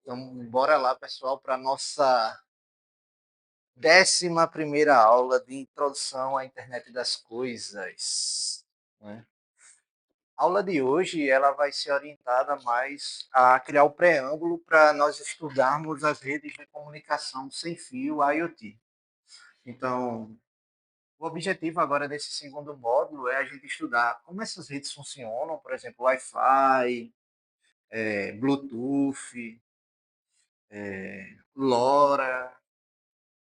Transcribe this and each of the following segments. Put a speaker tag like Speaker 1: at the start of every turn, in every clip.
Speaker 1: Então, bora lá, pessoal, para a nossa 11ª aula de introdução à internet das coisas, né? A aula de hoje ela vai ser orientada mais a criar o preâmbulo para nós estudarmos as redes de comunicação sem fio IoT. Então, o objetivo agora desse segundo módulo é a gente estudar como essas redes funcionam, por exemplo, Wi-Fi, Bluetooth, LoRa,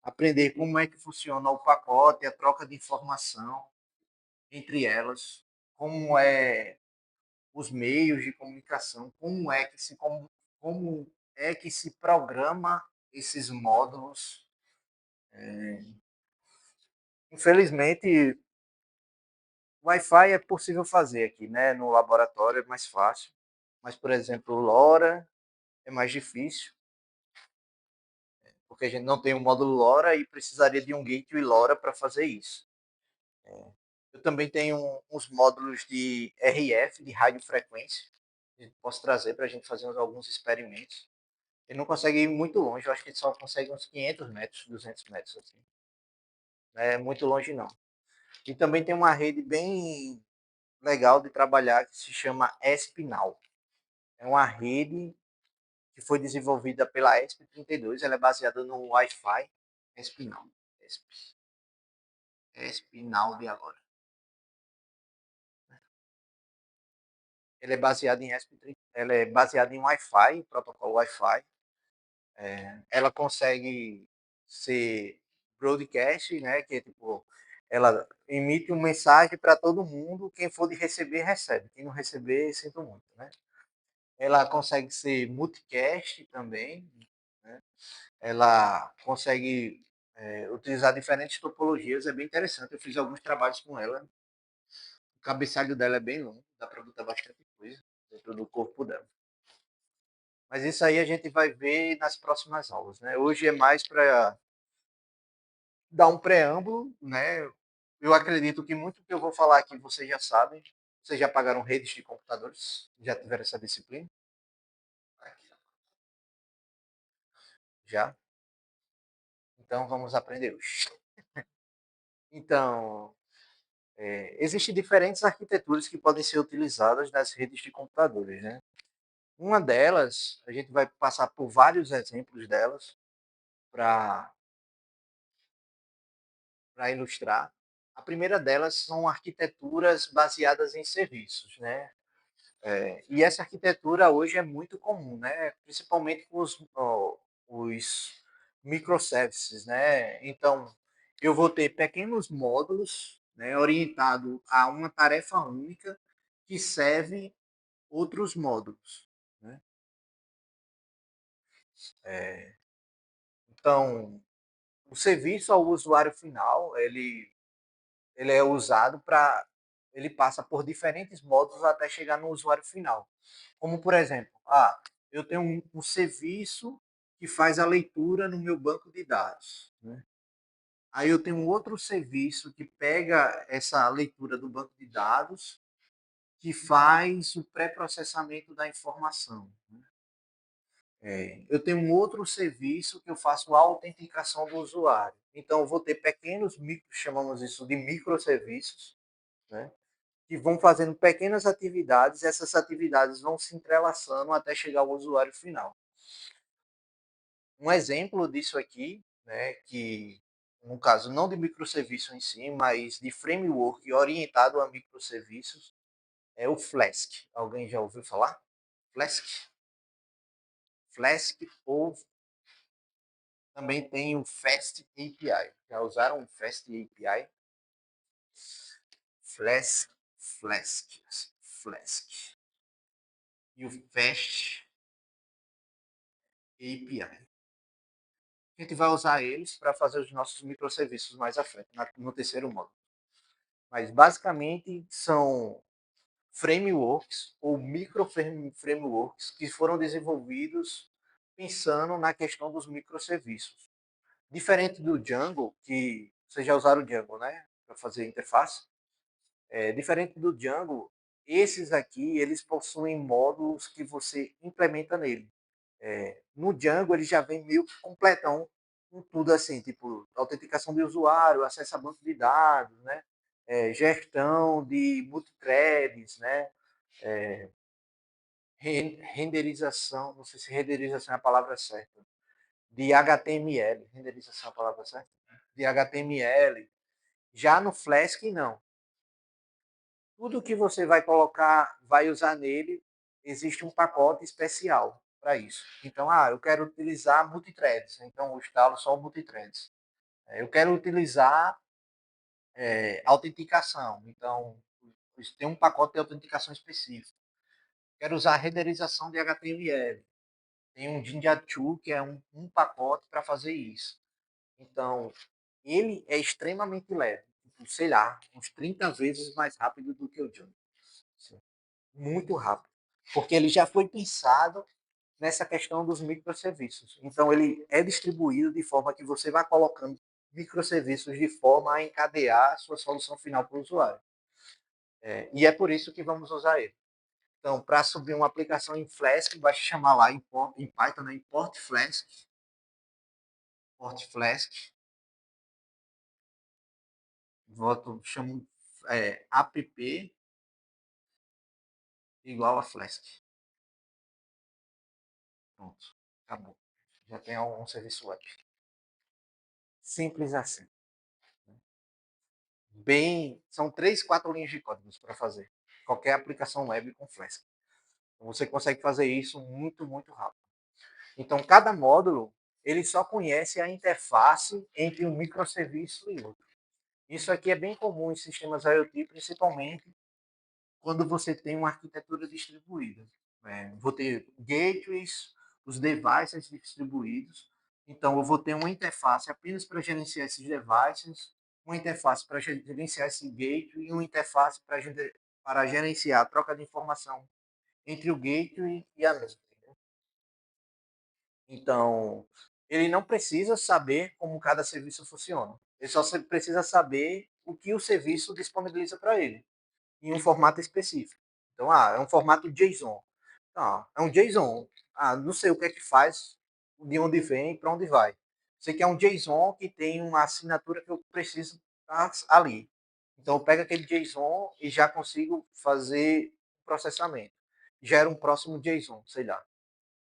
Speaker 1: aprender como é que funciona o pacote, a troca de informação entre elas, como é os meios de comunicação, como é que se programa esses módulos. Infelizmente, Wi-Fi é possível fazer aqui, né? No laboratório é mais fácil, mas por exemplo, LoRa é mais difícil, porque a gente não tem um módulo LoRa e precisaria de um gateway LoRa para fazer isso. Eu também tenho uns módulos de RF, de radiofrequência, que posso trazer para a gente fazer alguns experimentos. Ele não consegue ir muito longe, eu acho que ele só consegue uns 500 metros, 200 metros. Assim. Não é muito longe, não. E também tem uma rede bem legal de trabalhar que se chama Espinal. É uma rede que foi desenvolvida pela ESP32, ela é baseada no Wi-Fi. Espinal. Espinal de agora. Ele é baseado em ESP30, ela é baseada em Wi-Fi, protocolo Wi-Fi. Ela consegue ser broadcast, né? Que é tipo, ela emite uma mensagem para todo mundo, quem for de receber, recebe. Quem não receber, sinto muito, né? Ela consegue ser multicast também, né? Ela consegue utilizar diferentes topologias, é bem interessante. Eu fiz alguns trabalhos com ela. O cabeçalho dela é bem longo, dá para botar bastante coisa dentro do corpo dela. Mas isso aí a gente vai ver nas próximas aulas, né? Hoje é mais para dar um preâmbulo, né? Eu acredito que muito que eu vou falar aqui vocês já sabem. Vocês já pagaram redes de computadores? Já tiveram essa disciplina? Já? Então vamos aprender hoje. Então, existem diferentes arquiteturas que podem ser utilizadas nas redes de computadores, né? Uma delas, a gente vai passar por vários exemplos delas para ilustrar. A primeira delas são arquiteturas baseadas em serviços, né? E essa arquitetura hoje é muito comum, né? Principalmente com os microservices, né? Então, eu vou ter pequenos módulos, né, orientado a uma tarefa única que serve outros módulos, né? Então, o serviço ao usuário final, ele é usado para ele passa por diferentes módulos até chegar no usuário final. Como, por exemplo, eu tenho um serviço que faz a leitura no meu banco de dados. Né? Aí eu tenho um outro serviço que pega essa leitura do banco de dados, que faz o pré-processamento da informação. Né? Eu tenho um outro serviço que eu faço a autenticação do usuário. Então, eu vou ter pequenos chamamos isso de microserviços, né? Que vão fazendo pequenas atividades, essas atividades vão se entrelaçando até chegar ao usuário final. Um exemplo disso aqui, né, que no caso não de microserviço em si, mas de framework orientado a microserviços, é o Flask. Alguém já ouviu falar? Flask? Flask ou também tem o Fast API. Já usaram o Fast API? Flask, Flask, Flask. E o Fast API. A gente vai usar eles para fazer os nossos microserviços mais à frente, no terceiro módulo. Mas basicamente são frameworks ou micro frameworks que foram desenvolvidos pensando na questão dos microserviços. Diferente do Django, que vocês já usaram o Django, né, para fazer interface. Diferente do Django, esses aqui eles possuem módulos que você implementa nele. No Django ele já vem meio que completão com tudo assim, tipo autenticação de usuário, acesso a banco de dados, né? Gestão de multithreads, né? Renderização, não sei se renderização é a palavra certa, de HTML, renderização é a palavra certa, de HTML. Já no Flask não. Tudo que você vai colocar, vai usar nele, existe um pacote especial para isso. Então, eu quero utilizar multithreads, então eu instalo só o multithreads. Eu quero utilizar autenticação, então tem um pacote de autenticação específico. Quero usar renderização de HTML. Tem um Jinja 2, que é um pacote para fazer isso. Então, ele é extremamente leve, tipo, sei lá, uns 30 vezes mais rápido do que o Django. Muito rápido. Porque ele já foi pensado nessa questão dos microserviços. Então, ele é distribuído de forma que você vai colocando microserviços de forma a encadear a sua solução final para o usuário. E é por isso que vamos usar ele. Então, para subir uma aplicação em Flask, vai chamar lá em Python, né? Import Flask, chamo app igual a Flask. Pronto, acabou. Já tem um serviço web. Simples assim. São 3, 4 linhas de códigos para fazer qualquer aplicação web com Flask. Então, você consegue fazer isso muito, muito rápido. Então, cada módulo ele só conhece a interface entre um microserviço e outro. Isso aqui é bem comum em sistemas IoT, principalmente quando você tem uma arquitetura distribuída. Vou ter gateways, os devices distribuídos. Então, eu vou ter uma interface apenas para gerenciar esses devices, uma interface para gerenciar esse gateway e uma interface para gerenciar a troca de informação entre o gateway e a nuvem. Então, ele não precisa saber como cada serviço funciona. Ele só precisa saber o que o serviço disponibiliza para ele em um formato específico. Então, é um formato JSON. É um JSON. Não sei o que é que faz, de onde vem e para onde vai. Sei que é um JSON que tem uma assinatura que eu preciso estar ali. Então, eu pego aquele JSON e já consigo fazer processamento. Gera um próximo JSON, sei lá.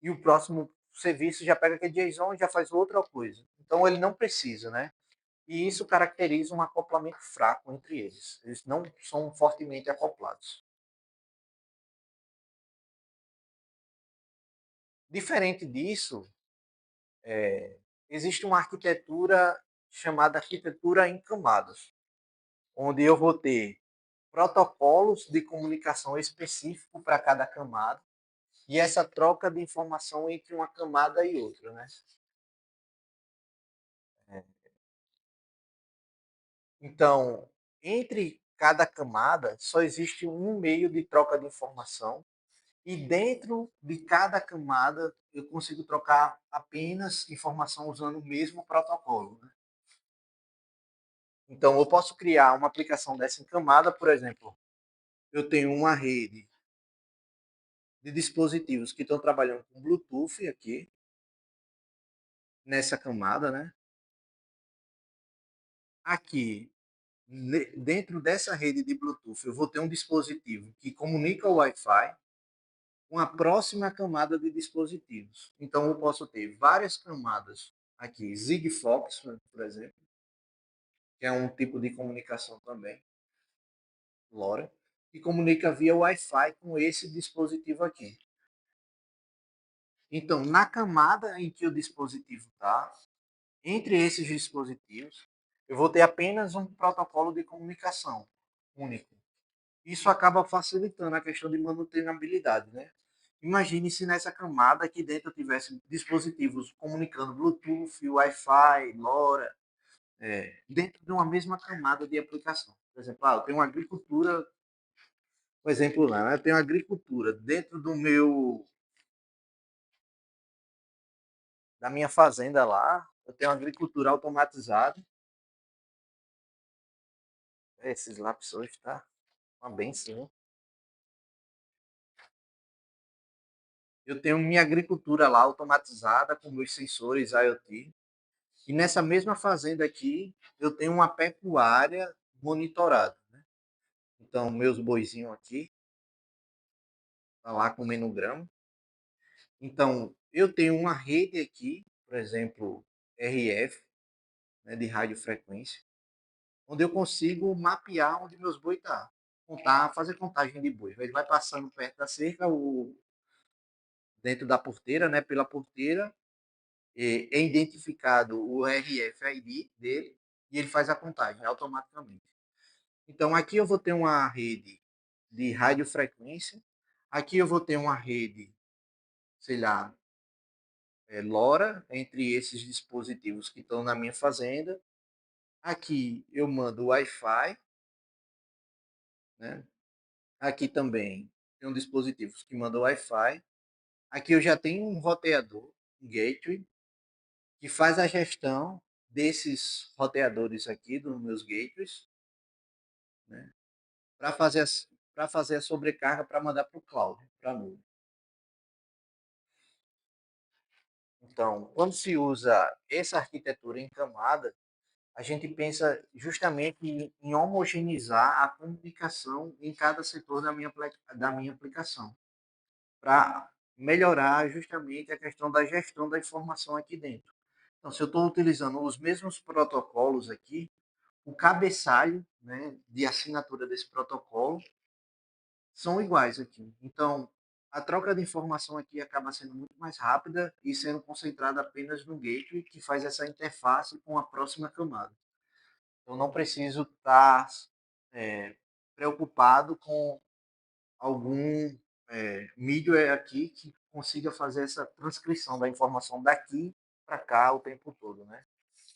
Speaker 1: E o próximo serviço já pega aquele JSON e já faz outra coisa. Então, ele não precisa, né? E isso caracteriza um acoplamento fraco entre eles. Eles não são fortemente acoplados. Diferente disso, existe uma arquitetura chamada arquitetura em camadas, onde eu vou ter protocolos de comunicação específico para cada camada e essa troca de informação entre uma camada e outra, né? Então, entre cada camada só existe um meio de troca de informação. E dentro de cada camada, eu consigo trocar apenas informação usando o mesmo protocolo. Né? Então, eu posso criar uma aplicação dessa em camada, por exemplo, eu tenho uma rede de dispositivos que estão trabalhando com Bluetooth aqui, nessa camada, né? Aqui, dentro dessa rede de Bluetooth, eu vou ter um dispositivo que comunica o Wi-Fi com a próxima camada de dispositivos. Então, eu posso ter várias camadas aqui, Sigfox, por exemplo, que é um tipo de comunicação também, LoRa, que comunica via Wi-Fi com esse dispositivo aqui. Então, na camada em que o dispositivo está, entre esses dispositivos, eu vou ter apenas um protocolo de comunicação único. Isso acaba facilitando a questão de manutenabilidade, né? Imagine se nessa camada aqui dentro tivesse dispositivos comunicando Bluetooth, Wi-Fi, LoRa, dentro de uma mesma camada de aplicação. Por exemplo, eu tenho uma agricultura, um exemplo lá, né? Eu tenho agricultura dentro da minha fazenda lá, eu tenho uma agricultura automatizada. Esses lápis hoje tá uma benção. eu tenho minha agricultura lá automatizada com meus sensores IoT. E nessa mesma fazenda aqui, eu tenho uma pecuária monitorada, né? Então, meus boizinhos aqui, tá lá comendo grama. Então, eu tenho uma rede aqui, por exemplo, RF, né, de radiofrequência, onde eu consigo mapear onde meus boi estão. Contar, fazer contagem de boi. Ele vai passando perto da cerca, dentro da porteira, né, pela porteira, é identificado o RFID dele e ele faz a contagem automaticamente. Então, aqui eu vou ter uma rede de radiofrequência, aqui eu vou ter uma rede, sei lá, LoRa, entre esses dispositivos que estão na minha fazenda. Aqui eu mando Wi-Fi, né? Aqui também tem um dispositivo que manda Wi-Fi. Aqui eu já tenho um roteador, um gateway, que faz a gestão desses roteadores aqui, dos meus gateways, né? Para fazer, fazer a sobrecarga para mandar para o cloud, para a nuvem. Então, quando se usa essa arquitetura em camada, a gente pensa justamente em homogeneizar a comunicação em cada setor da minha aplicação, para melhorar justamente a questão da gestão da informação aqui dentro. Então, se eu estou utilizando os mesmos protocolos aqui, o cabeçalho, né, de assinatura desse protocolo são iguais aqui. Então, a troca de informação aqui acaba sendo muito mais rápida e sendo concentrada apenas no gateway, que faz essa interface com a próxima camada. Eu não preciso estar é, preocupado com algum middleware aqui que consiga fazer essa transcrição da informação daqui para cá o tempo todo, né?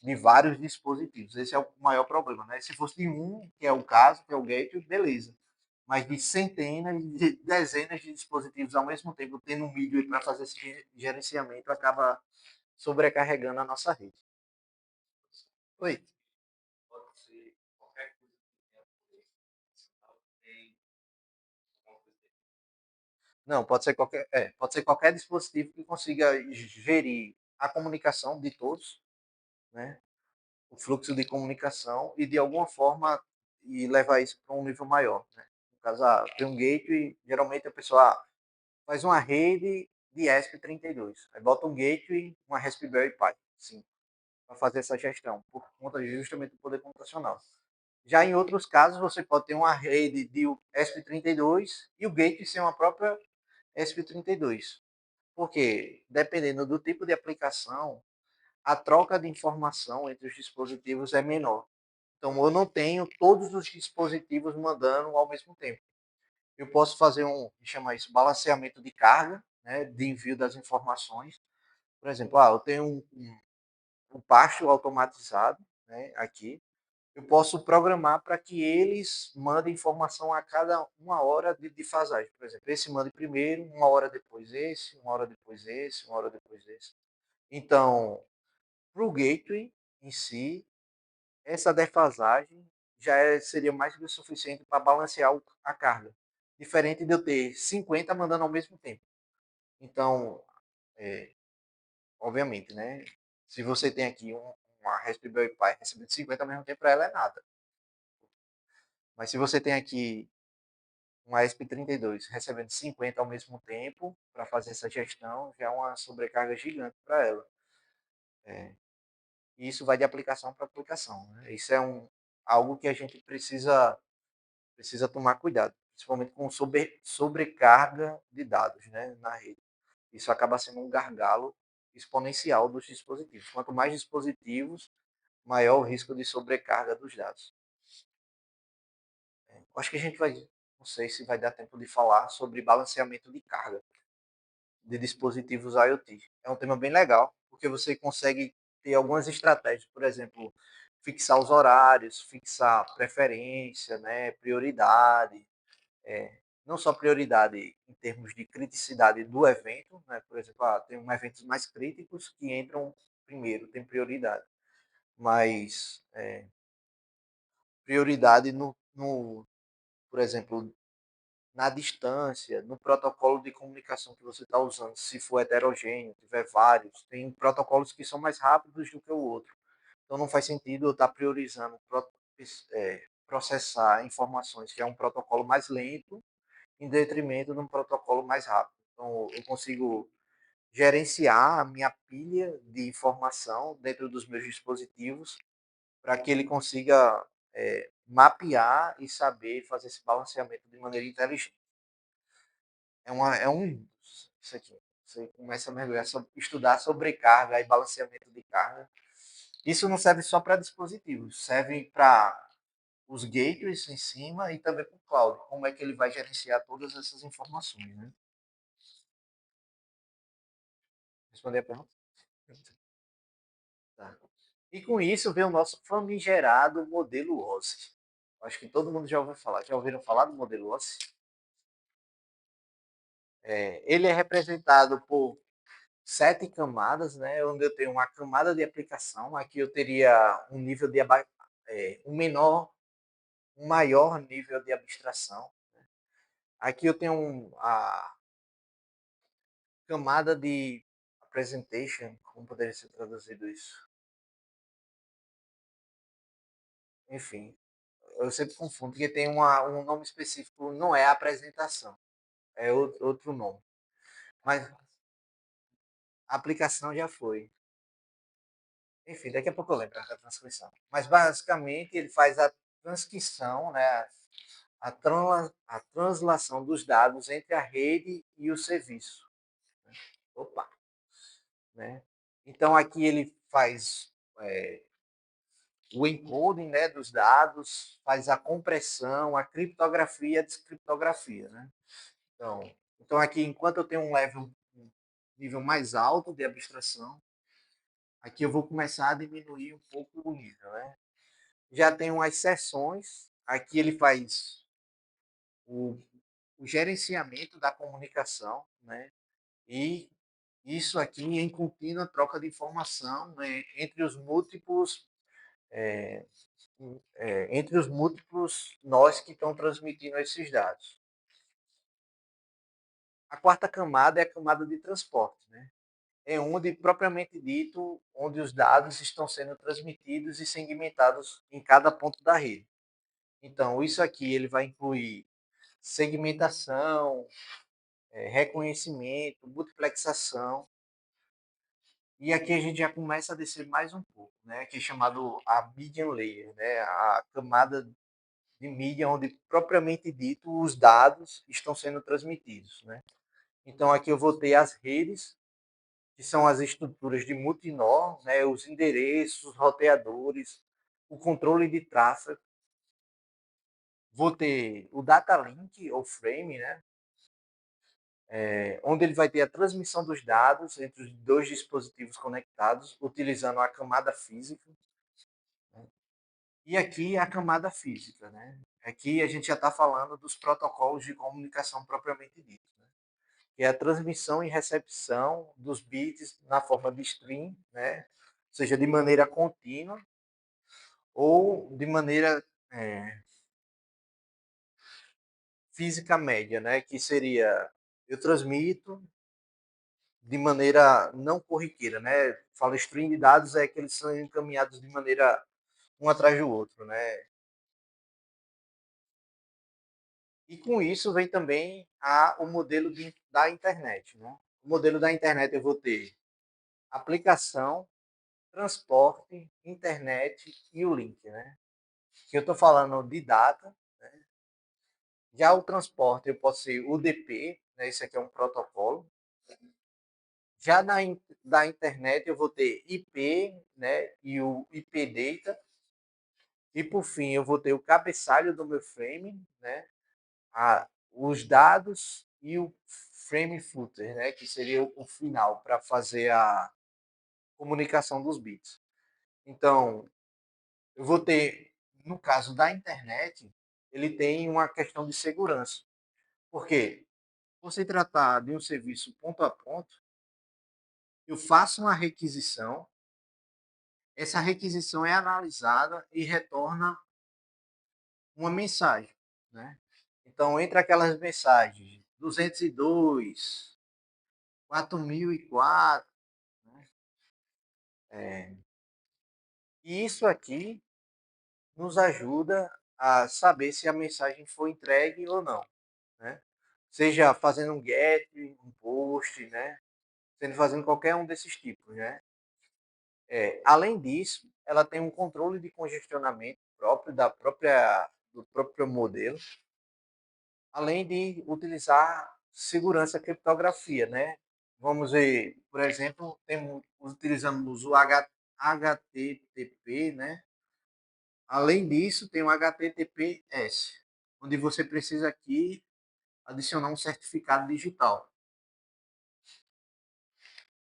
Speaker 1: De vários dispositivos. Esse é o maior problema, né? Se fosse de um, que é o caso, que é o gateway, beleza. Mas de centenas, de dezenas de dispositivos ao mesmo tempo, tendo um middleware para fazer esse gerenciamento, acaba sobrecarregando a nossa rede. Oi. Não, pode ser qualquer dispositivo que consiga gerir a comunicação de todos, né? O fluxo de comunicação e de alguma forma e levar isso para um nível maior, né? No caso, tem um gateway, geralmente a pessoa faz uma rede de ESP32, aí bota um gateway, uma Raspberry Pi, sim, para fazer essa gestão, por conta justamente do poder computacional. Já em outros casos, você pode ter uma rede de ESP32 e o gateway ser uma própria ESP32. Porque, dependendo do tipo de aplicação, a troca de informação entre os dispositivos é menor. Então, eu não tenho todos os dispositivos mandando ao mesmo tempo. Eu posso fazer chamar isso, balanceamento de carga, né, de envio das informações. Por exemplo, eu tenho um pasto automatizado, né, aqui. Eu posso programar para que eles mandem informação a cada uma hora de defasagem. Por exemplo, esse manda primeiro, uma hora depois esse, uma hora depois esse, uma hora depois esse. Então, para o gateway em si, essa defasagem seria mais do que o suficiente para balancear a carga. Diferente de eu ter 50 mandando ao mesmo tempo. Então, é, obviamente, né? Se você tem aqui uma Raspberry Pi recebendo 50 ao mesmo tempo, para ela é nada. Mas se você tem aqui uma ESP32 recebendo 50 ao mesmo tempo para fazer essa gestão, já é uma sobrecarga gigante para ela. É, e isso vai de aplicação para aplicação. Né? Isso é algo que a gente precisa tomar cuidado, principalmente com sobrecarga de dados, né, na rede. Isso acaba sendo um gargalo exponencial dos dispositivos. Quanto mais dispositivos, maior o risco de sobrecarga dos dados. Acho que a gente vai, não sei se vai dar tempo de falar sobre balanceamento de carga de dispositivos IoT. É um tema bem legal, porque você consegue ter algumas estratégias, por exemplo, fixar os horários, fixar preferência, né, prioridade, não só prioridade em termos de criticidade do evento, né, por exemplo, tem eventos mais críticos que entram primeiro, tem prioridade, mas prioridade por exemplo, na distância, no protocolo de comunicação que você está usando, se for heterogêneo, tiver vários, tem protocolos que são mais rápidos do que o outro. Então não faz sentido eu estar priorizando processar informações, que é um protocolo mais lento, em detrimento de um protocolo mais rápido. Então eu consigo gerenciar a minha pilha de informação dentro dos meus dispositivos para que ele consiga mapear e saber fazer esse balanceamento de maneira inteligente. É um isso aqui. Você começa a mergulhar, estudar sobrecarga e balanceamento de carga. Isso não serve só para dispositivos, serve para os gateways em cima e também para o cloud. Como é que ele vai gerenciar todas essas informações, né? Responder a pergunta? Tá. E com isso vem o nosso famigerado modelo OSI. Acho que todo mundo já ouviu falar. Já ouviram falar do modelo OSI? Ele é representado por 7 camadas, né? Onde eu tenho uma camada de aplicação. Aqui eu teria um nível de um menor, um maior nível de abstração. Aqui eu tenho a camada de presentation, como poderia ser traduzido isso? Enfim, eu sempre confundo, porque tem um nome específico, não é apresentação, é outro nome. Mas a aplicação já foi. Enfim, daqui a pouco eu lembro da transcrição. Mas basicamente ele faz a transcrição, né, a translação dos dados entre a rede e o serviço. Opa, né? Então aqui ele faz o encoding, né, dos dados, faz a compressão, a criptografia e a descriptografia, né? Então aqui, enquanto eu tenho um nível mais alto de abstração, aqui eu vou começar a diminuir um pouco o nível, né? Já tem as sessões, aqui ele faz o, o gerenciamento da comunicação, né? E isso aqui em contínua troca de informação, né, entre os múltiplos nós que estão transmitindo esses dados. A quarta camada é a camada de transporte, né? É onde, propriamente dito, onde os dados estão sendo transmitidos e segmentados em cada ponto da rede. Então, isso aqui ele vai incluir segmentação, reconhecimento, multiplexação. E aqui a gente já começa a descer mais um pouco, né? Que é chamado a median layer, né? A camada de mídia onde, propriamente dito, os dados estão sendo transmitidos, né? Então, aqui eu vou ter as redes, que são as estruturas de multinó, né? Os endereços, os roteadores, o controle de tráfego. Vou ter o data link, ou frame, né? Onde ele vai ter a transmissão dos dados entre os dois dispositivos conectados, utilizando a camada física. Né? E aqui a camada física. Né? Aqui a gente já está falando dos protocolos de comunicação propriamente dito. Né? Que é a transmissão e recepção dos bits na forma de string, né? Seja de maneira contínua ou de maneira física média, né? Que seria eu transmito de maneira não corriqueira, né? Fala string de dados é que eles são encaminhados de maneira um atrás do outro, né? E com isso vem também o modelo da internet, né? O modelo da internet eu vou ter aplicação, transporte, internet e o link, né? Que eu estou falando de data, né? Já o transporte eu posso ser UDP, né? Esse aqui é um protocolo. Já da internet eu vou ter IP, né? E o IP data. E por fim eu vou ter o cabeçalho do meu frame, né? Os dados e o frame footer, né? Que seria o final para fazer a comunicação dos bits. Então, eu vou ter, no caso da internet, ele tem uma questão de segurança. Por quê? Por se tratar de um serviço ponto a ponto, eu faço uma requisição, essa requisição é analisada e retorna uma mensagem. Né? Então, entre aquelas mensagens, 202, 4004, né? E isso aqui nos ajuda a saber se a mensagem foi entregue ou não, né? Seja fazendo um get, um post, né? Sendo fazendo qualquer um desses tipos, né? Além disso, ela tem um controle de congestionamento próprio do próprio modelo, além de utilizar segurança criptografia, né? Vamos ver, por exemplo, utilizamos o HTTP, né? Além disso, tem o HTTPS, onde você precisa aqui adicionar um certificado digital.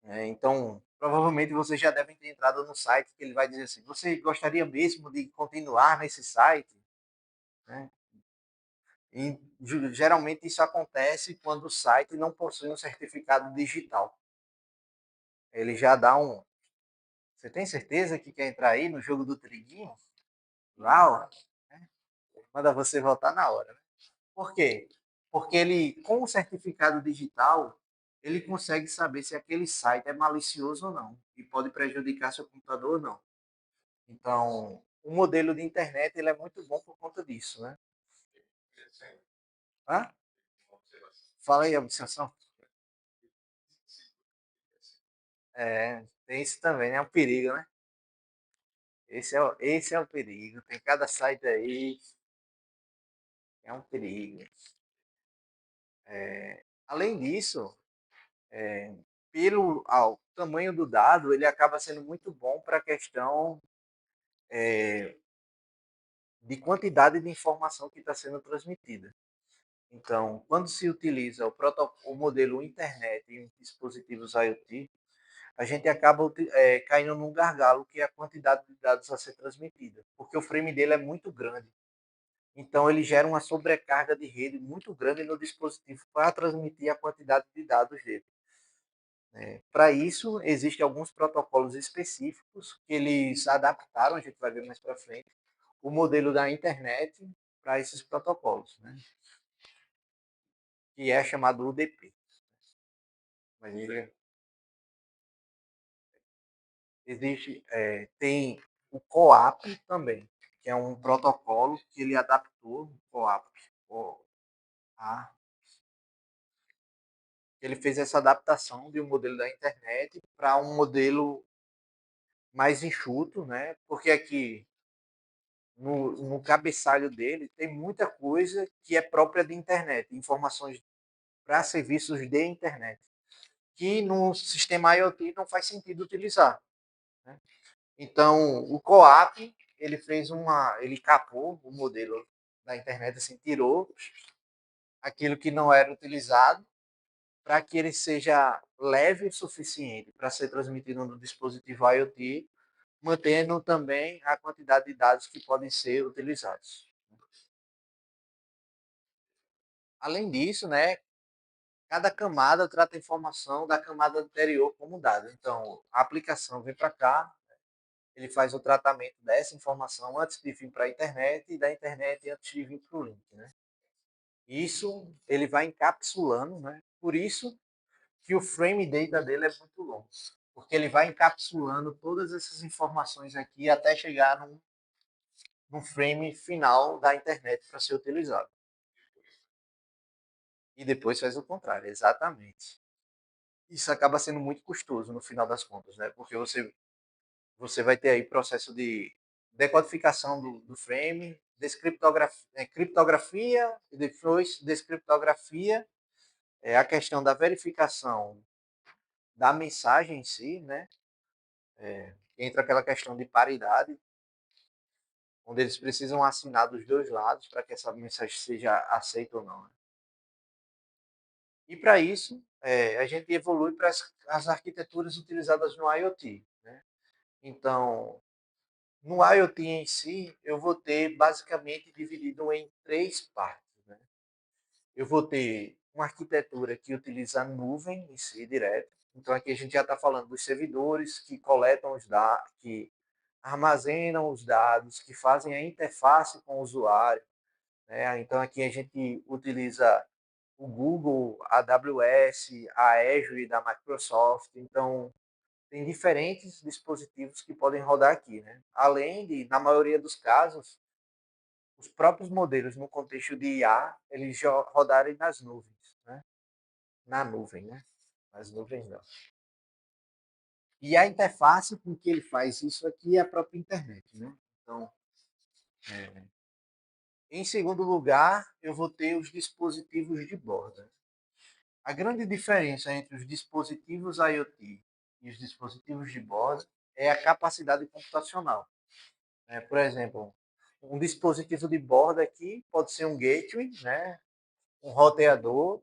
Speaker 1: Então, provavelmente você já deve ter entrado no site que ele vai dizer assim: você gostaria mesmo de continuar nesse site? Né? E geralmente isso acontece quando o site não possui um certificado digital. Ele já dá um. Você tem certeza que quer entrar aí no jogo do triguinho? Uau! Né? Manda você voltar na hora. Né? Por quê? Porque ele, com o certificado digital, ele consegue saber se aquele site é malicioso ou não e pode prejudicar seu computador ou não. Então, o modelo de internet ele é muito bom por conta disso, né? Hã? Fala aí, observação. Tem isso também, né? É um perigo, né? Esse é o perigo. Tem cada site aí, é um perigo. Além disso, pelo ao tamanho do dado, ele acaba sendo muito bom para a questão de quantidade de informação que está sendo transmitida. Então, quando se utiliza o modelo internet em dispositivos IoT, a gente acaba caindo num gargalo que é a quantidade de dados a ser transmitida, porque o frame dele é muito grande. Então, ele gera uma sobrecarga de rede muito grande no dispositivo para transmitir a quantidade de dados dele. Para isso, existem alguns protocolos específicos que eles adaptaram, a gente vai ver mais para frente, o modelo da internet para esses protocolos, né? Que é chamado UDP. Mas tem o COAP também, que é um protocolo que ele adaptou, o COAP, a ele fez essa adaptação de um modelo da internet para um modelo mais enxuto, né? Porque aqui no cabeçalho dele tem muita coisa que é própria de internet, informações para serviços de internet, que no sistema IoT não faz sentido utilizar. Né? Então, o COAP, ele capou o modelo da internet, assim, tirou aquilo que não era utilizado para que ele seja leve o suficiente para ser transmitido no dispositivo IoT, mantendo também a quantidade de dados que podem ser utilizados. Além disso, né, cada camada trata a informação da camada anterior como dado. Então, a aplicação vem para cá, ele faz o tratamento dessa informação antes de vir para a internet e da internet antes de vir para o link. Né? Isso ele vai encapsulando, né? Por isso que o frame data dele é muito longo, porque ele vai encapsulando todas essas informações aqui até chegar num frame final da internet para ser utilizado. E depois faz o contrário, exatamente. Isso acaba sendo muito custoso no final das contas, né? Porque você vai ter aí processo de decodificação do frame, criptografia, e depois descriptografia, a questão da verificação da mensagem em si, né? Entra aquela questão de paridade, onde eles precisam assinar dos dois lados para que essa mensagem seja aceita ou não. Né? E para isso, a gente evolui para as arquiteturas utilizadas no IoT. Né? Então, no IoT em si, eu vou ter basicamente dividido em três partes. Né? Eu vou ter uma arquitetura que utiliza a nuvem em si direto. Então aqui a gente já está falando dos servidores que coletam os dados, que armazenam os dados, que fazem a interface com o usuário. né? Então aqui a gente utiliza o Google, a AWS, a Azure da Microsoft. Então tem diferentes dispositivos que podem rodar aqui, né? Além de, na maioria dos casos, os próprios modelos no contexto de IA, eles já rodarem nas nuvens, né? Na nuvem, né? Nas nuvens não. E a interface com que ele faz isso aqui é a própria internet, né? Então, em segundo lugar, eu vou ter os dispositivos de borda. A grande diferença entre os dispositivos IoT e os dispositivos de borda é a capacidade computacional. Por exemplo, um dispositivo de borda aqui pode ser um gateway, né? Um roteador,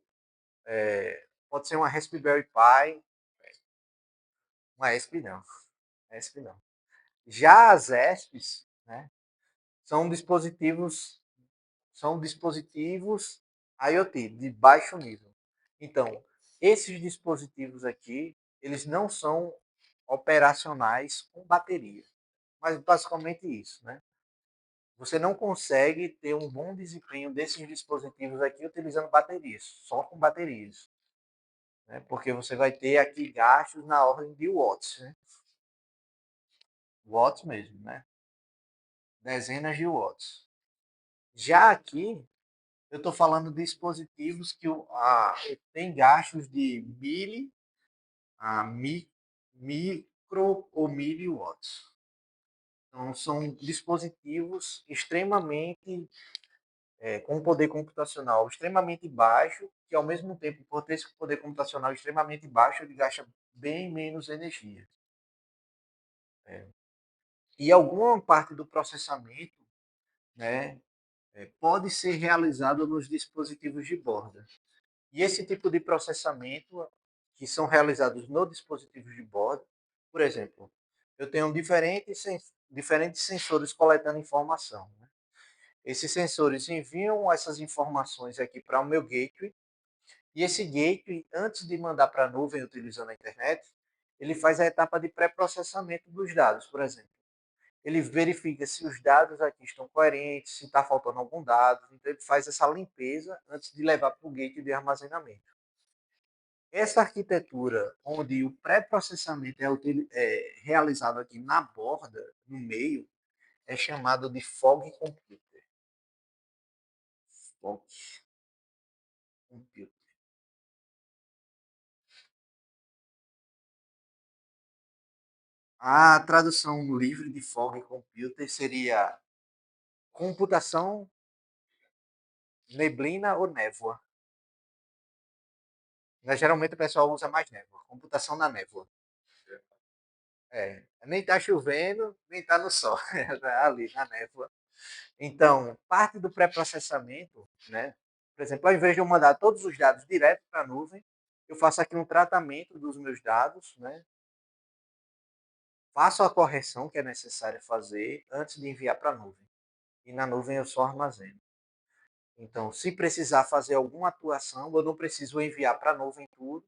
Speaker 1: pode ser uma Raspberry Pi, uma ESP não, ESP não. Já as ESPs, né, são dispositivos são dispositivos IoT de baixo nível. Então, esses dispositivos aqui, eles não são operacionais com bateria, mas basicamente isso, né? Você não consegue ter um bom desempenho desses dispositivos aqui utilizando baterias, só com baterias, né? Porque você vai ter aqui gastos na ordem de watts, né? Watts mesmo, né? Dezenas de watts. Já aqui, eu estou falando de dispositivos que tem gastos de a micro ou miliwatts. Então, são dispositivos extremamente com um poder computacional extremamente baixo, que ao mesmo tempo, por ter esse poder computacional extremamente baixo, ele gasta bem menos energia. E alguma parte do processamento, né, pode ser realizado nos dispositivos de borda. E esse tipo de processamento, que são realizados no dispositivo de borda, por exemplo, eu tenho diferentes sensores coletando informação. Né? Esses sensores enviam essas informações aqui para o meu gateway, e esse gateway, antes de mandar para a nuvem utilizando a internet, ele faz a etapa de pré-processamento dos dados, por exemplo. Ele verifica se os dados aqui estão coerentes, se está faltando algum dado, então ele faz essa limpeza antes de levar para o gateway de armazenamento. Essa arquitetura, onde o pré-processamento é realizado aqui na borda, no meio, é chamado de fog computer. Fog computer. A tradução livre de fog computer seria computação, neblina ou névoa. Mas, geralmente o pessoal usa mais névoa. Computação na névoa. Nem está chovendo, nem está no sol. Ali, na névoa. Então, parte do pré-processamento, né? Por exemplo, ao invés de eu mandar todos os dados direto para a nuvem, eu faço aqui um tratamento dos meus dados, né? Faço a correção que é necessária fazer antes de enviar para a nuvem. E na nuvem eu só armazeno. Então, se precisar fazer alguma atuação, eu não preciso enviar para a nuvem tudo,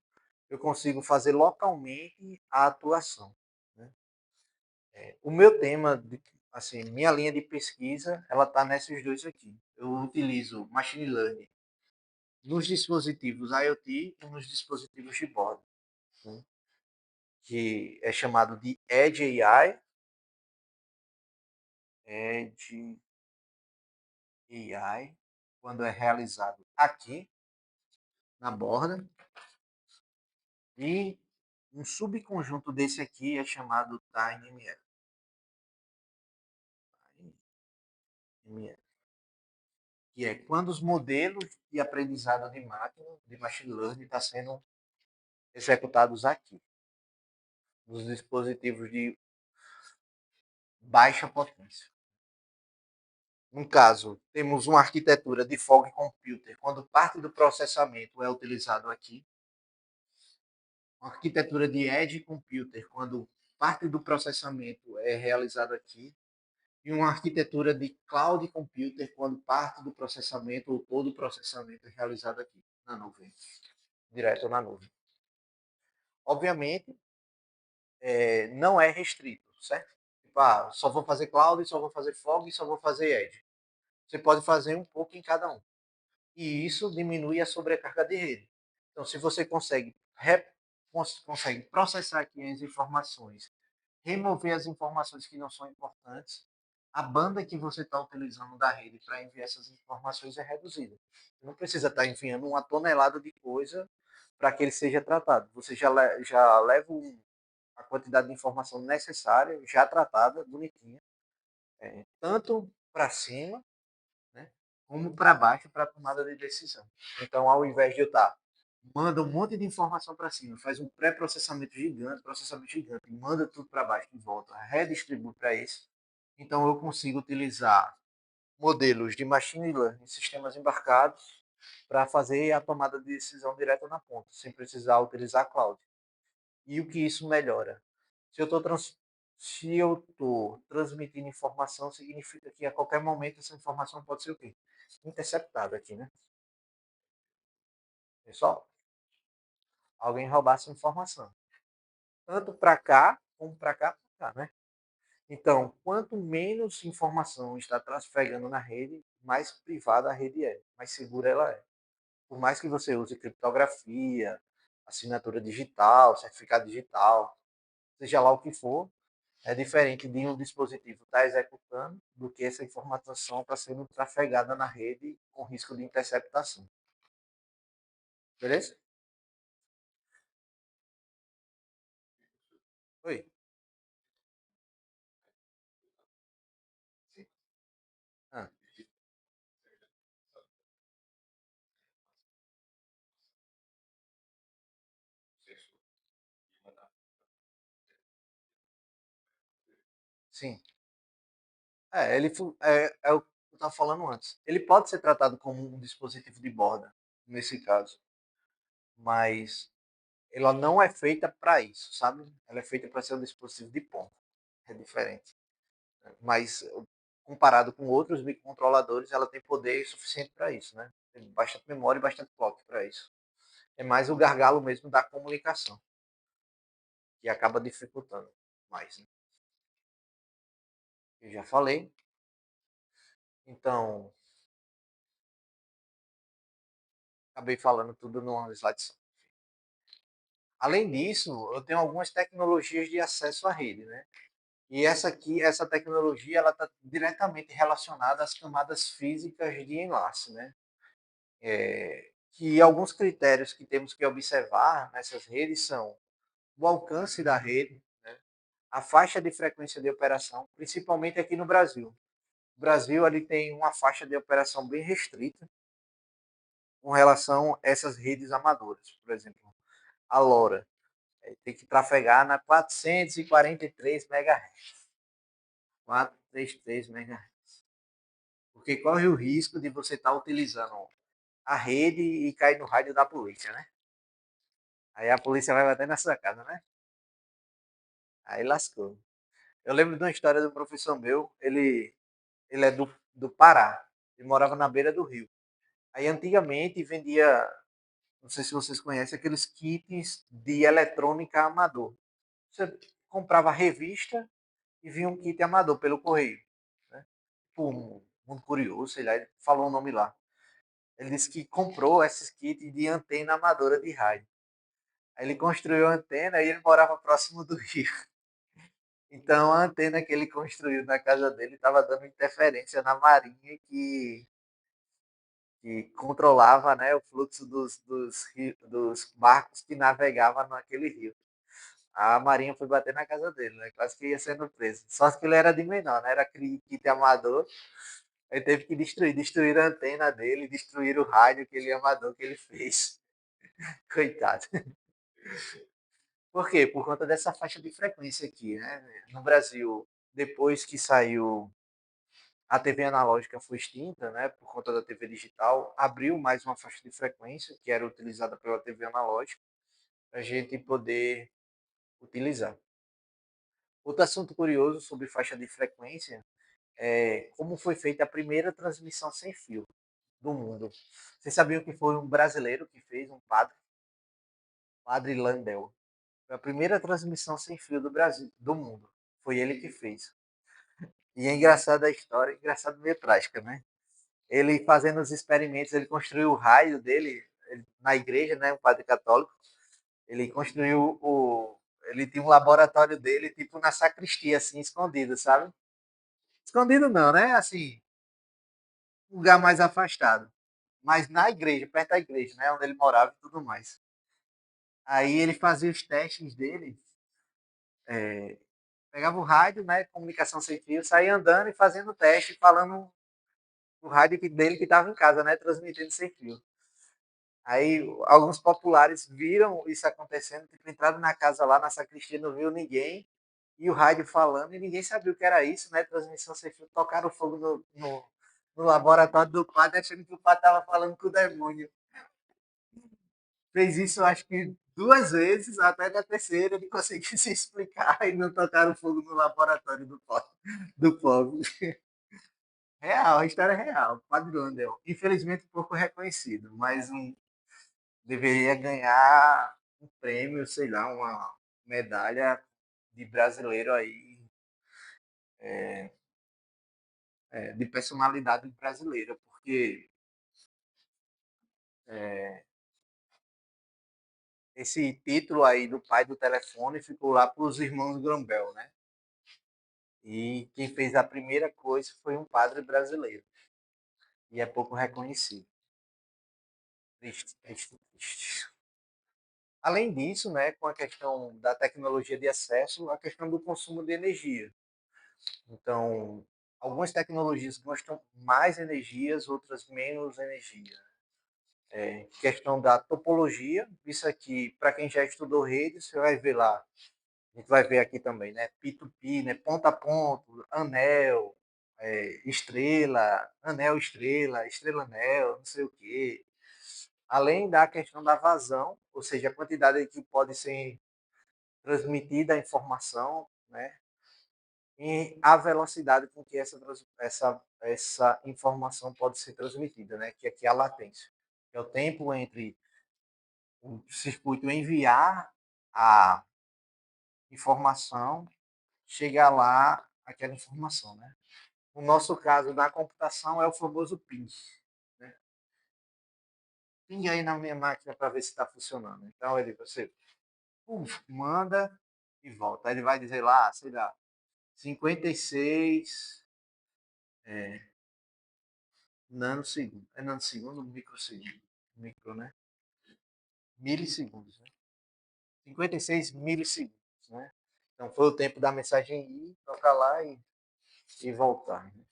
Speaker 1: eu consigo fazer localmente a atuação. Né? O meu tema, assim, minha linha de pesquisa, ela está nesses dois aqui. Eu utilizo machine learning nos dispositivos IoT e nos dispositivos de bordo, né? Que é chamado de Edge AI, Edge AI, quando é realizado aqui na borda, e um subconjunto desse aqui é chamado TinyML. Que é quando os modelos de aprendizado de máquina, de machine learning, estão sendo executados aqui, nos dispositivos de baixa potência. No caso, temos uma arquitetura de fog computer, quando parte do processamento é utilizado aqui. Uma arquitetura de edge computer, quando parte do processamento é realizado aqui. E uma arquitetura de cloud computer, quando parte do processamento ou todo o processamento é realizado aqui, na nuvem, direto na nuvem. Obviamente, não é restrito, certo? Tipo, só vou fazer cloud, só vou fazer fog, só vou fazer edge. Você pode fazer um pouco em cada um. E isso diminui a sobrecarga de rede. Então, se você consegue processar aqui as informações, remover as informações que não são importantes, a banda que você está utilizando da rede para enviar essas informações é reduzida. Você não precisa estar enviando uma tonelada de coisa para que ele seja tratado. Você já leva a quantidade de informação necessária, já tratada, bonitinha, tanto para cima, né, como para baixo para a tomada de decisão. Então, ao invés de eu estar manda um monte de informação para cima, faz um pré-processamento gigante, processamento gigante, manda tudo para baixo de volta, redistribui para esse. Então eu consigo utilizar modelos de machine learning, sistemas embarcados, para fazer a tomada de decisão direta na ponta, sem precisar utilizar cloud. E o que isso melhora? Se eu estou se eu estou transmitindo informação, significa que a qualquer momento essa informação pode ser o quê? Interceptada aqui, né? Pessoal, alguém roubar essa informação. Tanto para cá, como para cá, pra cá, né? Então, quanto menos informação está trafegando na rede, mais privada a rede é, mais segura ela é. Por mais que você use criptografia, assinatura digital, certificado digital, seja lá o que for, é diferente de um dispositivo estar executando do que essa informação está sendo trafegada na rede com risco de interceptação. Beleza? Oi. Ah, sim. É o que eu estava falando antes. Ele pode ser tratado como um dispositivo de borda, nesse caso, mas ela não é feita para isso, sabe? Ela é feita para ser um dispositivo de ponta. É diferente. Mas comparado com outros microcontroladores, ela tem poder suficiente para isso, né? Tem bastante memória e bastante clock para isso. É mais o gargalo mesmo da comunicação, que acaba dificultando mais. Né? Eu já falei. Então, acabei falando tudo numa slide só. Além disso, eu tenho algumas tecnologias de acesso à rede, né? E essa tecnologia, ela está diretamente relacionada às camadas físicas de enlace, né? Que alguns critérios que temos que observar nessas redes são o alcance da rede, né? A faixa de frequência de operação, principalmente aqui no Brasil. O Brasil ele tem uma faixa de operação bem restrita com relação a essas redes amadoras. Por exemplo, a LoRa tem que trafegar na 443 MHz. 433 MHz. Porque corre o risco de você estar utilizando a rede e cair no rádio da polícia, né? Aí a polícia vai bater na sua casa, né? Aí lascou. Eu lembro de uma história do professor meu, ele é do Pará, ele morava na beira do rio. Aí antigamente vendia, não sei se vocês conhecem, aqueles kits de eletrônica amador. Você comprava a revista e vinha um kit amador pelo correio. Né? Tipo, Mundo Curioso, sei lá, ele falou o nome lá. Ele disse que comprou esses kits de antena amadora de rádio. Aí ele construiu a antena e ele morava próximo do rio. Então a antena que ele construiu na casa dele estava dando interferência na marinha que controlava, né, o fluxo dos barcos que navegavam naquele rio. A marinha foi bater na casa dele, né? Quase que ia sendo preso. Só que ele era de menor, né? Era kit amador. Ele teve que destruir a antena dele, destruir o rádio que ele amador que ele fez. Coitado. Por quê? Por conta dessa faixa de frequência aqui, né? No Brasil, depois que saiu a TV analógica foi extinta, né? Por conta da TV digital, abriu mais uma faixa de frequência que era utilizada pela TV analógica para a gente poder utilizar. Outro assunto curioso sobre faixa de frequência é como foi feita a primeira transmissão sem fio do mundo. Vocês sabiam que foi um brasileiro que fez, um padre, Padre Landel. Foi a primeira transmissão sem fio do Brasil, do mundo. Foi ele que fez. E é engraçada a história, engraçado meio trágica, né? Ele fazendo os experimentos, ele construiu o raio dele na igreja, né, um padre católico. Ele construiu ele tinha um laboratório dele, tipo na sacristia, assim, escondido, sabe? Escondido não, né? Assim, um lugar mais afastado. Mas na igreja, perto da igreja, né? Onde ele morava e tudo mais. Aí ele fazia os testes dele, pegava o rádio, né? Comunicação sem fio, saía andando e fazendo teste, falando o rádio dele que estava em casa, né? Transmitindo sem fio. Aí alguns populares viram isso acontecendo, tipo, entraram na casa lá, na sacristia, não viu ninguém, e o rádio falando, e ninguém sabia o que era isso, né? Transmissão sem fio, tocaram fogo no laboratório do padre, achando que o padre estava falando com o demônio. Fez isso, acho que duas vezes, até na terceira ele conseguiu se explicar e não tocaram fogo no laboratório do pobre. Real, a história é real, Padre Wandel. Infelizmente pouco reconhecido, mas deveria ganhar um prêmio, sei lá, uma medalha de brasileiro aí, de personalidade brasileira, porque esse título aí do pai do telefone ficou lá para os irmãos Grambel, né? E quem fez a primeira coisa foi um padre brasileiro. E é pouco reconhecido. Triste, triste, triste. Além disso, né, com a questão da tecnologia de acesso, a questão do consumo de energia. Então, algumas tecnologias gastam mais energias, outras menos energia. Questão da topologia, isso aqui, para quem já estudou redes, você vai ver lá, a gente vai ver aqui também, né? P2P, né? Ponto a ponto, anel, estrela, anel estrela, estrela anel, não sei o quê. Além da questão da vazão, ou seja, a quantidade que pode ser transmitida a informação, né? E a velocidade com que essa informação pode ser transmitida, né? Que aqui é a latência. Que é o tempo entre o circuito enviar a informação, chegar lá aquela informação, né? No nosso caso, na computação, é o famoso ping. Né? Ping aí na minha máquina para ver se está funcionando. Então, você manda e volta. Aí ele vai dizer lá, sei lá, 56 nanosegundos. É nanosegundo ou microsegundo? Micro, né? Milissegundos, né? 56 milissegundos, né? Então foi o tempo da mensagem ir, tocar lá e voltar. Né?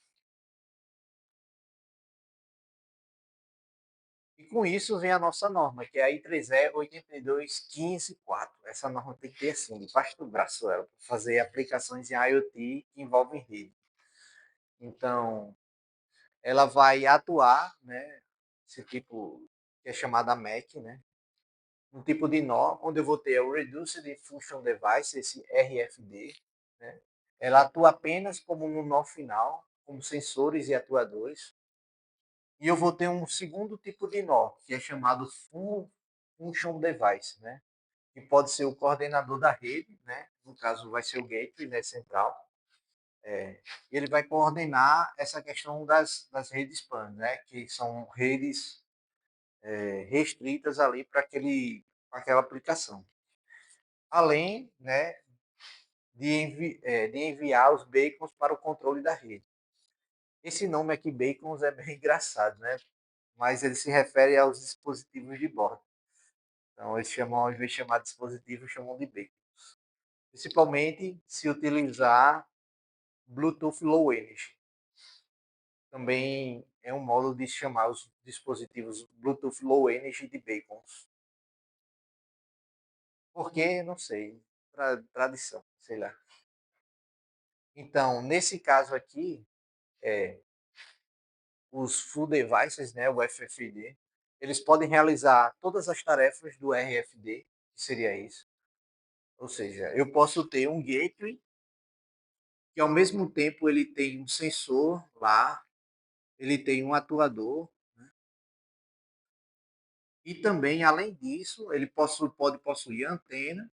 Speaker 1: E com isso vem a nossa norma, que é a I3E 82154. Essa norma tem que ter assim, debaixo do braço ela, para fazer aplicações em IoT que envolvem rede. Então, ela vai atuar, né, esse tipo que é chamada MAC, né, um tipo de nó, onde eu vou ter o Reduced Function Device, esse RFD, né, ela atua apenas como no nó final, como sensores e atuadores, e eu vou ter um segundo tipo de nó, que é chamado Full Function Device, né, que pode ser o coordenador da rede, né, no caso vai ser o gateway, né, central, e ele vai coordenar essa questão das redes PAN, né, que são redes restritas ali para aquela aplicação. Além, né, de enviar os bacons para o controle da rede. Esse nome aqui, bacons, é bem engraçado, né? Mas ele se refere aos dispositivos de bordo. Então, eles chamam, ao invés de chamar de dispositivo, chamam de bacon. Principalmente se utilizar Bluetooth Low Energy. Também é um modo de chamar os dispositivos Bluetooth Low Energy de bacons. Por quê? Não sei. Tradição, sei lá. Então, nesse caso aqui, os Full Devices, né, o FFD, eles podem realizar todas as tarefas do RFD, que seria isso. Ou seja, eu posso ter um gateway que ao mesmo tempo ele tem um sensor lá, ele tem um atuador, né? E também, além disso, ele pode possuir antena,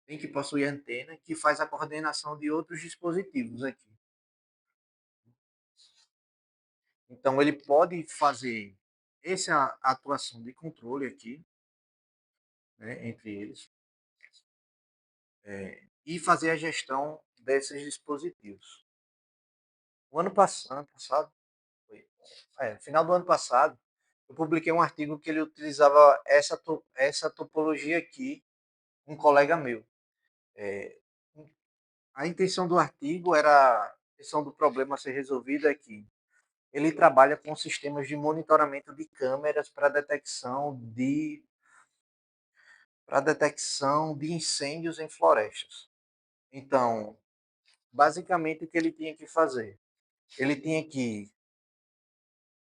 Speaker 1: tem que possuir antena que faz a coordenação de outros dispositivos aqui. Então, ele pode fazer essa atuação de controle aqui, né, entre eles, e fazer a gestão desses dispositivos. O ano passado, final do ano passado, eu publiquei um artigo que ele utilizava essa topologia aqui, um colega meu. É, a intenção do artigo era, a questão do problema a ser resolvido é que ele trabalha com sistemas de monitoramento de câmeras para detecção de incêndios em florestas. Então, basicamente o que ele tinha que fazer? Ele tinha que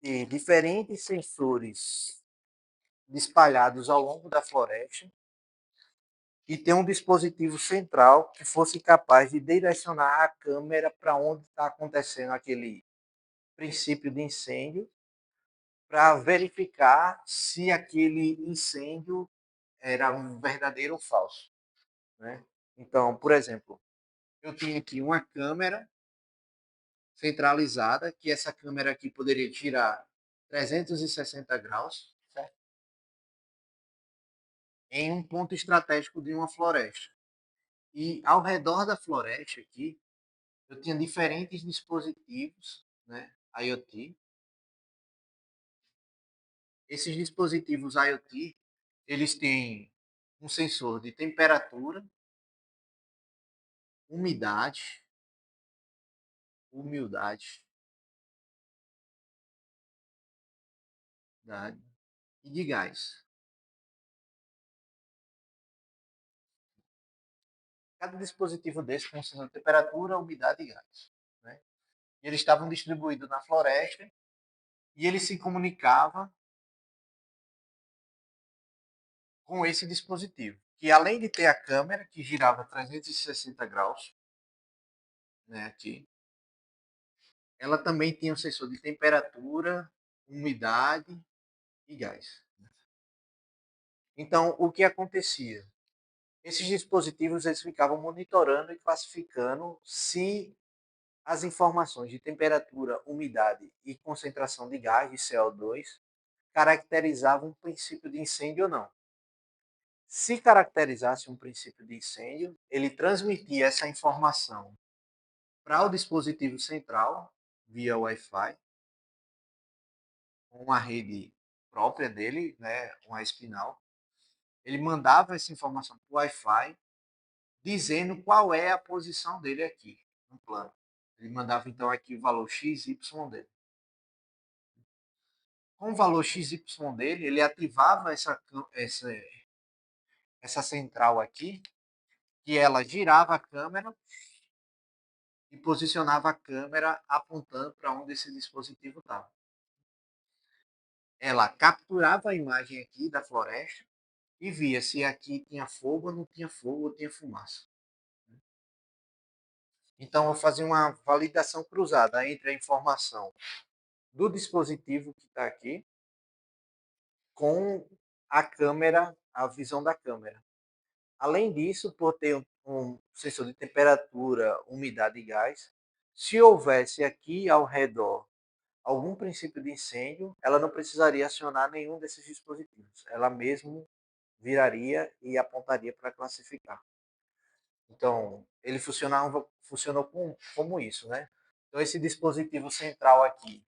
Speaker 1: ter diferentes sensores espalhados ao longo da floresta e ter um dispositivo central que fosse capaz de direcionar a câmera para onde está acontecendo aquele princípio de incêndio, para verificar se aquele incêndio era um verdadeiro ou falso, né? Então, por exemplo, eu tinha aqui uma câmera centralizada, que essa câmera aqui poderia tirar 360 graus, certo? Em um ponto estratégico de uma floresta. E ao redor da floresta aqui, eu tinha diferentes dispositivos, né, IoT. Esses dispositivos IoT, eles têm um sensor de temperatura, umidade, humildade, e de gás. Cada dispositivo desse com sensor de temperatura, umidade e gás, né? E eles estavam distribuídos na floresta e ele se comunicava com esse dispositivo, que além de ter a câmera que girava 360 graus, né, aqui, ela também tinha um sensor de temperatura, umidade e gás. Então, o que acontecia? Esses dispositivos eles ficavam monitorando e classificando se as informações de temperatura, umidade e concentração de gás de CO2 caracterizavam um princípio de incêndio ou não. Se caracterizasse um princípio de incêndio, ele transmitia essa informação para o dispositivo central via Wi-Fi, uma rede própria dele, né, uma espinal. Ele mandava essa informação para o Wi-Fi, dizendo qual é a posição dele aqui no plano. Ele mandava então aqui o valor x, y dele. Com o valor x, y dele, ele ativava essa central aqui, que ela girava a câmera e posicionava a câmera apontando para onde esse dispositivo estava. Ela capturava a imagem aqui da floresta e via se aqui tinha fogo ou não tinha fogo ou tinha fumaça. Então, eu fazia uma validação cruzada entre a informação do dispositivo que está aqui com a câmera, a visão da câmera. Além disso, por ter um sensor de temperatura, umidade e gás, se houvesse aqui ao redor algum princípio de incêndio, ela não precisaria acionar nenhum desses dispositivos. Ela mesmo viraria e apontaria para classificar. Então, ele funcionou como isso, né? Então, esse dispositivo central aqui,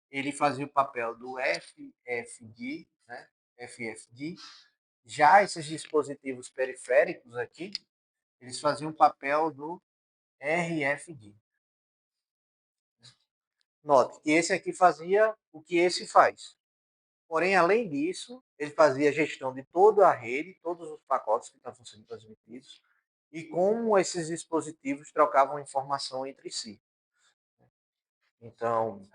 Speaker 1: ele fazia o papel do FFD, né? FFD. Já esses dispositivos periféricos aqui, eles faziam o papel do RFD. Note que esse aqui fazia o que esse faz. Porém, além disso, ele fazia a gestão de toda a rede, todos os pacotes que estavam sendo transmitidos, e como esses dispositivos trocavam informação entre si. Então,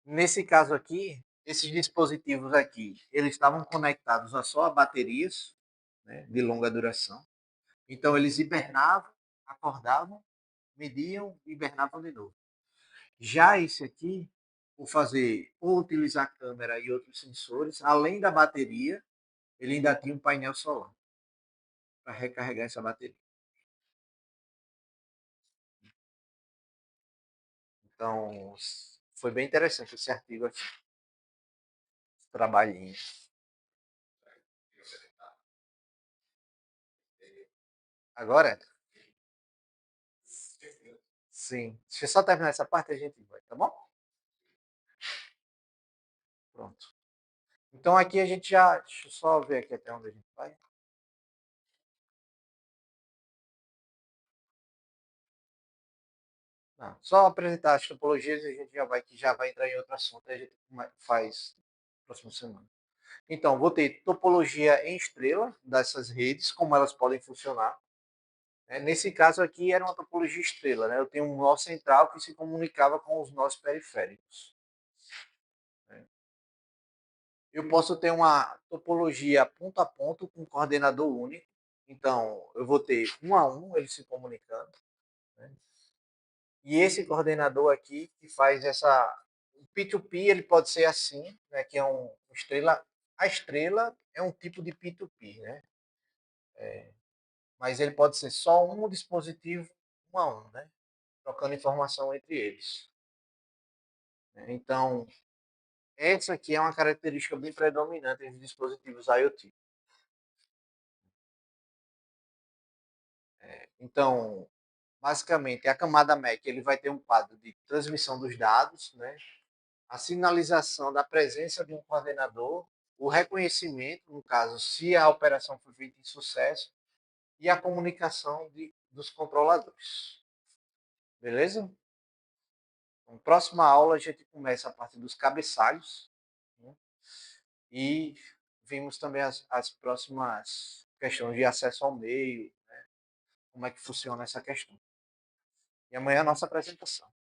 Speaker 1: nesse caso aqui, esses dispositivos aqui, eles estavam conectados a só a baterias, né, de longa duração. Então, eles hibernavam, acordavam, mediam e hibernavam de novo. Já esse aqui, por fazer ou utilizar câmera e outros sensores, além da bateria, ele ainda tinha um painel solar para recarregar essa bateria. Então, foi bem interessante esse artigo aqui, esse trabalhinho. Agora, sim. Deixa eu só terminar essa parte e a gente vai, tá bom? Pronto. Então aqui a gente já. Deixa eu só ver aqui até onde a gente vai. Não, só apresentar as topologias e a gente já vai, que já vai entrar em outro assunto. A gente faz próxima semana. Então, vou ter topologia em estrela dessas redes, como elas podem funcionar. Nesse caso aqui era uma topologia estrela, né? Eu tenho um nó central que se comunicava com os nós periféricos. Né? Eu posso ter uma topologia ponto a ponto com coordenador único. Então, eu vou ter um a um eles se comunicando. Né? E esse coordenador aqui que faz essa. O P2P ele pode ser assim, né? Que é um estrela. A estrela é um tipo de P2P, né? Mas ele pode ser só um dispositivo um a um, né? Trocando informação entre eles. Então, essa aqui é uma característica bem predominante nos dispositivos IoT. Então, basicamente, a camada MEC ele vai ter um quadro de transmissão dos dados, né? A sinalização da presença de um coordenador, o reconhecimento, no caso, se a operação foi feita em sucesso, e a comunicação dos controladores. Beleza? Então, próxima aula a gente começa a partir dos cabeçalhos, né? E vimos também as próximas questões de acesso ao meio, como é que funciona essa questão. E amanhã a nossa apresentação.